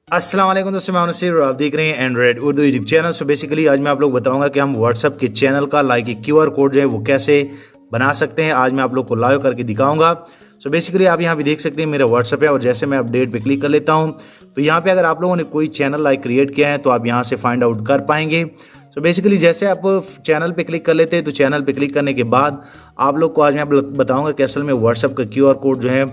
अस्सलाम वालेकुम दोस्तों, मैं नसीर और आप देख रहे हैं Android Urdu YouTube channel. So basically आज मैं आप लोग बताऊंगा कि हम व्हाट्सअप के चैनल का लाइक क्यूआर कोड जो है वो कैसे बना सकते हैं। आज मैं आप लोग को लाइव करके दिखाऊंगा। सो बेसिकली आप यहाँ पे देख सकते हैं मेरा व्हाट्सअप है और जैसे मैं अपडेट पे क्लिक कर लेता हूँ तो यहाँ पे अगर आप लोगों ने कोई चैनल लाइक क्रिएट किया है तो आप यहाँ से फाइंड आउट कर पाएंगे। सो बेसिकली जैसे आप चैनल पे क्लिक कर लेते हैं तो चैनल पे क्लिक करने के बाद आप लोग को आज मैं बताऊंगा कि असल में व्हाट्सअप का क्यूआर कोड जो है,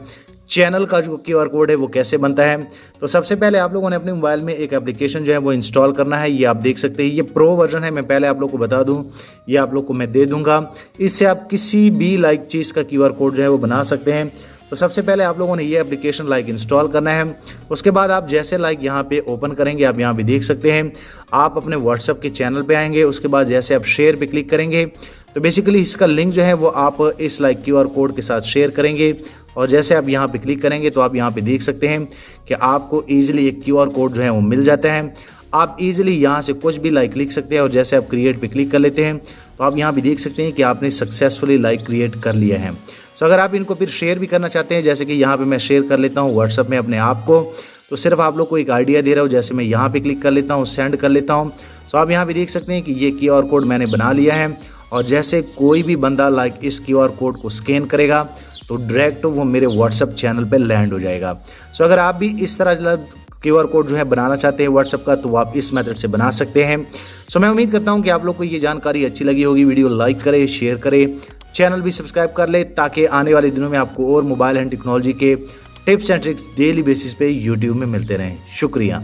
चैनल का जो क्यूआर कोड है वो कैसे बनता है। तो सबसे पहले आप लोगों ने अपने मोबाइल में एक एप्लीकेशन जो है वो इंस्टॉल करना है। ये आप देख सकते हैं, ये प्रो वर्जन है। मैं पहले आप लोग को बता दूं, ये आप लोग को मैं दे दूंगा। इससे आप किसी भी लाइक चीज़ का क्यूआर कोड जो है वो बना सकते हैं। तो सबसे पहले आप लोगों ने ये एप्लीकेशन लाइक इंस्टॉल करना है। उसके बाद आप जैसे लाइक यहाँ पे ओपन करेंगे, आप यहाँ पे देख सकते हैं, आप अपने व्हाट्सअप के चैनल पे आएंगे। उसके बाद जैसे आप शेयर पे क्लिक करेंगे तो बेसिकली इसका लिंक जो है वो आप इस लाइक क्यूआर कोड के साथ शेयर करेंगे। और जैसे आप यहाँ पे क्लिक करेंगे तो आप यहाँ पे देख सकते हैं कि आपको ईजिली एक क्यूआर कोड जो है वो मिल जाता है। आप इजीली यहाँ से कुछ भी लाइक लिख सकते हैं और जैसे आप क्रिएट पे क्लिक कर लेते हैं तो आप यहाँ पे देख सकते हैं कि आपने सक्सेसफुली लाइक क्रिएट कर लिया है। सो अगर आप इनको फिर शेयर भी करना चाहते हैं, जैसे कि यहाँ पे मैं शेयर कर लेता हूँ व्हाट्सअप में अपने आप को, तो सिर्फ आप लोग को एक आइडिया दे रहा हूँ। जैसे मैं यहाँ पे क्लिक कर लेता हूँ, सेंड कर लेता हूँ। सो आप यहाँ पे देख सकते हैं कि ये क्यूआर कोड मैंने बना लिया है और जैसे कोई भी बंदा लाइक इस क्यूआर कोड को स्कैन करेगा तो डायरेक्ट वो मेरे व्हाट्सअप चैनल पे लैंड हो जाएगा। सो अगर आप भी इस तरह क्यूआर कोड जो है बनाना चाहते हैं व्हाट्सअप का तो आप इस मेथड से बना सकते हैं। सो मैं उम्मीद करता हूं कि आप लोग को ये जानकारी अच्छी लगी होगी। वीडियो लाइक करें, शेयर करें, चैनल भी सब्सक्राइब कर ले ताकि आने वाले दिनों में आपको और मोबाइल एंड टेक्नोलॉजी के tips and tricks daily basis पे यूट्यूब में मिलते रहें। शुक्रिया।